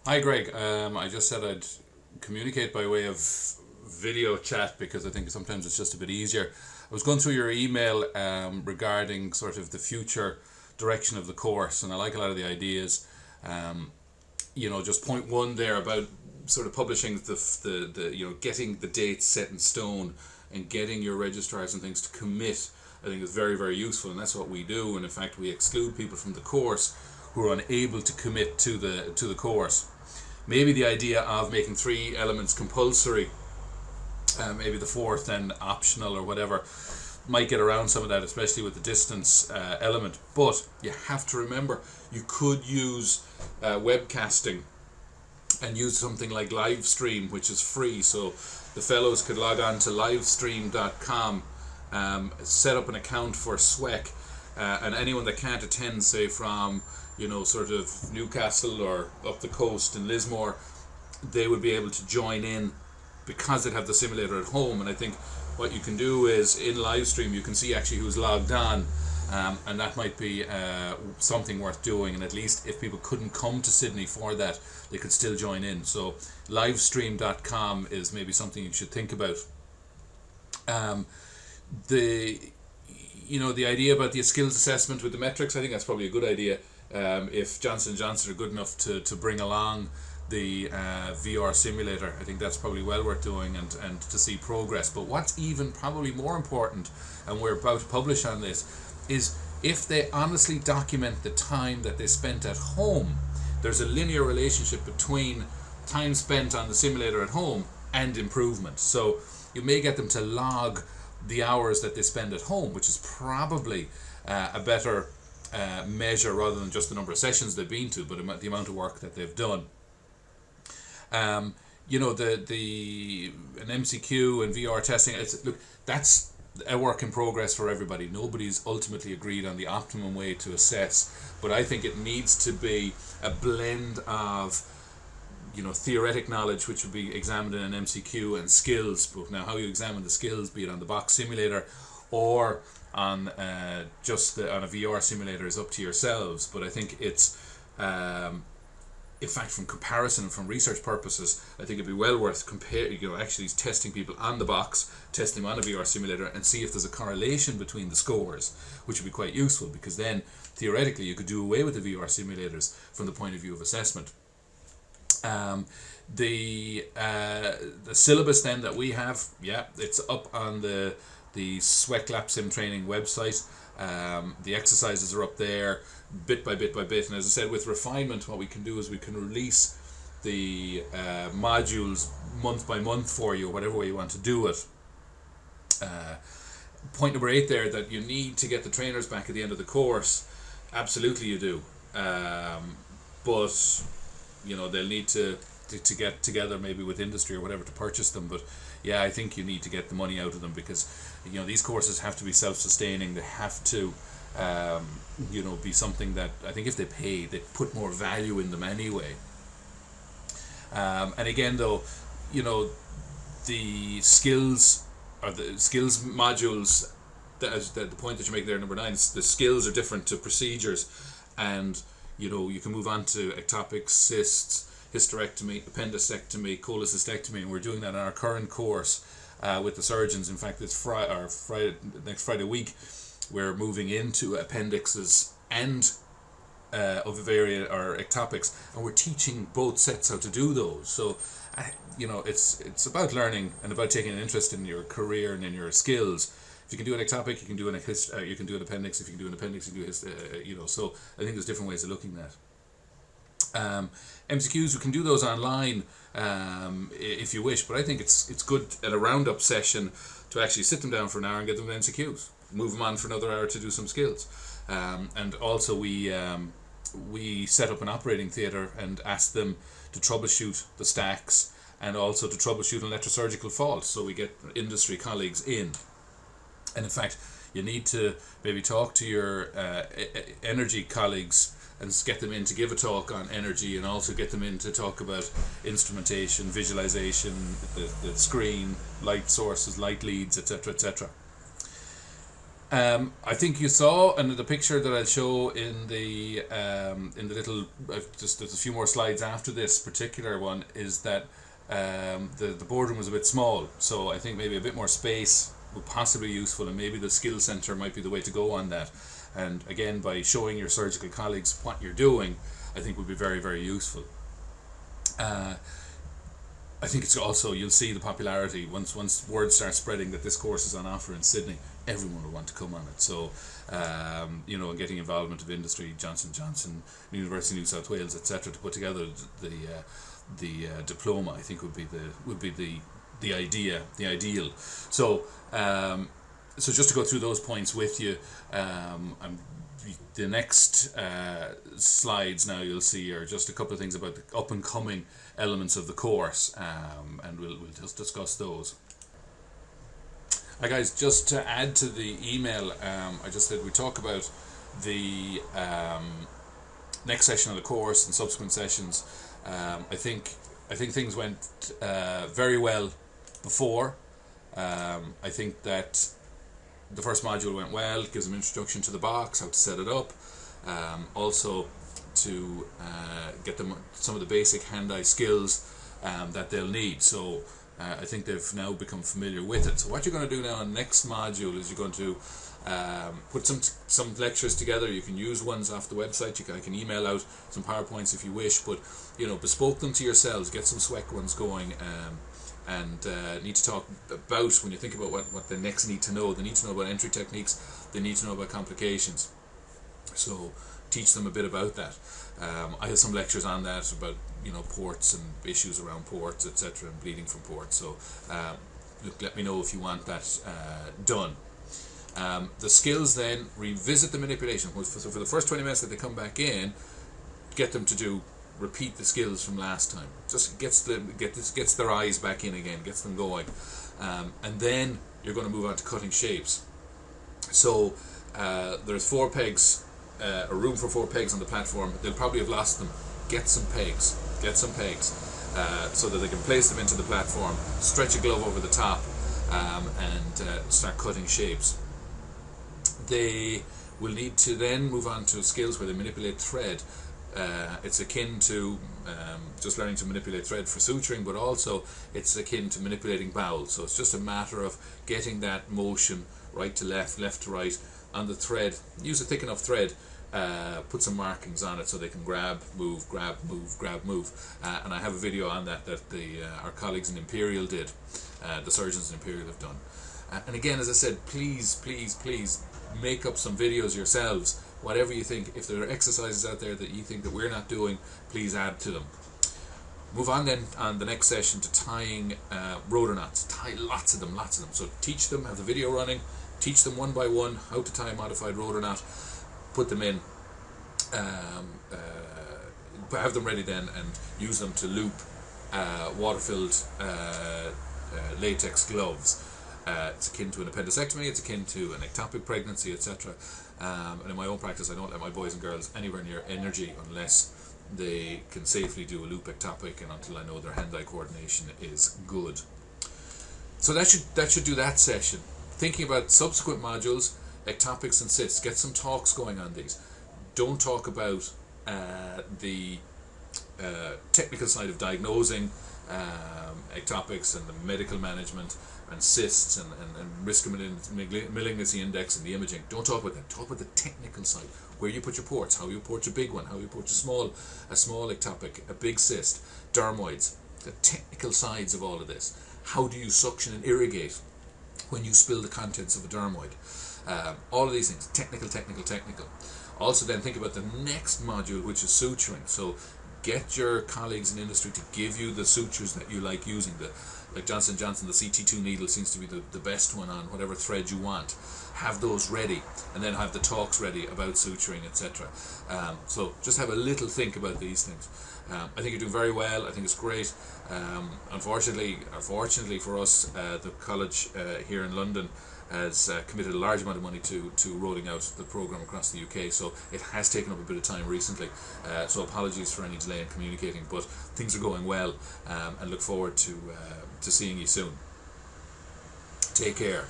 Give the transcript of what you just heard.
Hi, Greg. I just said I'd communicate by way of video chat because I think sometimes it's just a bit easier. I was going through your email regarding sort of the future direction of the course, and I like a lot of the ideas. Um, just point one there about sort of publishing the getting the dates set in stone and getting your registrars and things to commit. I think is very, very useful, and that's what we do. And in fact, we exclude people from the course who are unable to commit to the course. Maybe the idea of making three elements compulsory, maybe the fourth then optional or whatever, might get around some of that, especially with the distance element. But you have to remember, you could use webcasting and use something like Livestream, which is free. So the fellows could log on to livestream.com, set up an account for SWEC, and anyone that can't attend, say from sort of Newcastle or up the coast in Lismore, they would be able to join in because they'd have the simulator at home. And I think what you can do is in live stream you can see actually who's logged on, and that might be something worth doing. And at least if people couldn't come to Sydney for that, they could still join in. So livestream.com is maybe something you should think about. The the idea about the skills assessment with the metrics, I think that's probably a good idea. If Johnson & Johnson are good enough to bring along the VR simulator, I think that's probably well worth doing, and to see progress. But what's even probably more important, and we're about to publish on this, is if they honestly document the time that they spent at home, there's a linear relationship between time spent on the simulator at home and improvement. So you may get them to log the hours that they spend at home, which is probably a better measure rather than just the number of sessions they've been to, but the amount of work that they've done. An MCQ and VR testing. That's a work in progress for everybody. Nobody's ultimately agreed on the optimum way to assess, but I think it needs to be a blend of theoretic knowledge, which would be examined in an MCQ, and skills. But now, how you examine the skills, be it on the box simulator or on on a VR simulator, is up to yourselves. But I think it's in fact, from comparison and from research purposes, I think it'd be well worth actually testing people on the box, testing them on a VR simulator, and see if there's a correlation between the scores, which would be quite useful, because then theoretically you could do away with the VR simulators from the point of view of assessment. The syllabus then that we have, it's up on the swectalk sim training website. The exercises are up there bit by bit by bit, and as I said, with refinement, what we can do is we can release the modules month by month for you, whatever way you want to do it. Point number 8 there, that you need to get the trainers back at the end of the course. Absolutely you do, but they'll need to get together maybe with industry or whatever to purchase them. But yeah, I think you need to get the money out of them, because these courses have to be self-sustaining. They have to be something that I think if they pay, they put more value in them anyway. And again, though, the skills modules, the point that you make there, number 9, the skills are different to procedures, and you can move on to ectopic cysts, hysterectomy, appendicectomy, cholecystectomy, and we're doing that in our current course with the surgeons. In fact, next Friday week, we're moving into appendixes and ovarian or ectopics, and we're teaching both sets how to do those. So it's about learning and about taking an interest in your career and in your skills. If you can do an ectopic, you can do you can do an appendix. If you can do an appendix, you can do So I think there's different ways of looking at it. MCQs, we can do those online if you wish, but I think it's good at a roundup session to actually sit them down for an hour and get them MCQs. Move them on for another hour to do some skills. And also we set up an operating theatre and ask them to troubleshoot the stacks and also to troubleshoot an electrosurgical fault. So we get industry colleagues in. And in fact, you need to maybe talk to your energy colleagues and get them in to give a talk on energy, and also get them in to talk about instrumentation, visualization, the, screen, light sources, light leads, etc., etc. I think you saw, and the picture that I'll show in the little, just there's a few more slides after this particular one, is that the boardroom was a bit small, so I think maybe a bit more space would possibly be useful, and maybe the skill centre might be the way to go on that. And again, by showing your surgical colleagues what you're doing, I think would be very, very useful. I think it's also, you'll see the popularity once word starts spreading that this course is on offer in Sydney. Everyone will want to come on it. So, and getting involvement of industry, Johnson, University of New South Wales, etc., to put together the diploma, I think would be the ideal. So, so just to go through those points with you, the next slides now you'll see are just a couple of things about the up and coming elements of the course, and we'll just discuss those. Hi guys, just to add to the email, I just said we talk about the next session of the course and subsequent sessions. I think things went very well before. I think that the first module went well. It gives them introduction to the box, how to set it up, also to get them some of the basic hand-eye skills that they'll need. So I think they've now become familiar with it. So what you're going to do now in the next module is you're going to put some lectures together. You can use ones off the website. I can email out some PowerPoints if you wish, but bespoke them to yourselves. Get some SWEC ones going. And need to talk about, when you think about what they next need to know, they need to know about entry techniques, they need to know about complications. So teach them a bit about that. I have some lectures on that about ports and issues around ports, etc., and bleeding from ports. So look, let me know if you want that done. The skills then, revisit the manipulation. So for the first 20 minutes that they come back in, get them to repeat the skills from last time. Just gets their eyes back in again, gets them going, and then you're going to move on to cutting shapes. So there's 4 pegs, a room for 4 pegs on the platform. They'll probably have lost them. Get some pegs, so that they can place them into the platform, stretch a glove over the top, and start cutting shapes. They will need to then move on to skills where they manipulate thread. It's akin to just learning to manipulate thread for suturing, but also it's akin to manipulating bowels. So it's just a matter of getting that motion right to left, left to right on the thread. Use a thick enough thread, put some markings on it so they can grab, move, grab, move. And I have a video on that our colleagues in Imperial did, the surgeons in Imperial have done. And again, as I said, please make up some videos yourselves. Whatever you think, if there are exercises out there that you think that we're not doing, please add to them. Move on then on the next session to tying rotor knots. Tie lots of them. So teach them, have the video running, teach them one by one how to tie a modified rotor knot, put them in, have them ready then, and use them to loop water-filled latex gloves. It's akin to an appendicectomy, it's akin to an ectopic pregnancy, etc. And in my own practice, I don't let my boys and girls anywhere near energy unless they can safely do a loop ectopic, and until I know their hand-eye coordination is good. So that should do that session. Thinking about subsequent modules, ectopics and cysts, get some talks going on these. Don't talk about the technical side of diagnosing ectopics and the medical management and cysts and risk of malignancy index and the imaging. Don't talk about that. Talk about the technical side, where you put your ports, how you port a big one, how you port a small ectopic, a big cyst, dermoids, the technical sides of all of this. How do you suction and irrigate when you spill the contents of a dermoid? All of these things, technical. Also then think about the next module, which is suturing. So get your colleagues in industry to give you the sutures that you like using. Like Johnson & Johnson, the CT2 needle seems to be the best one on whatever thread you want. Have those ready, and then have the talks ready about suturing, etc. So just have a little think about these things. I think you're doing very well. I think it's great. Unfortunately, or fortunately for us, the college here in London has committed a large amount of money to rolling out the programme across the UK, so it has taken up a bit of time recently, so apologies for any delay in communicating, but things are going well, and look forward to seeing you soon. Take care.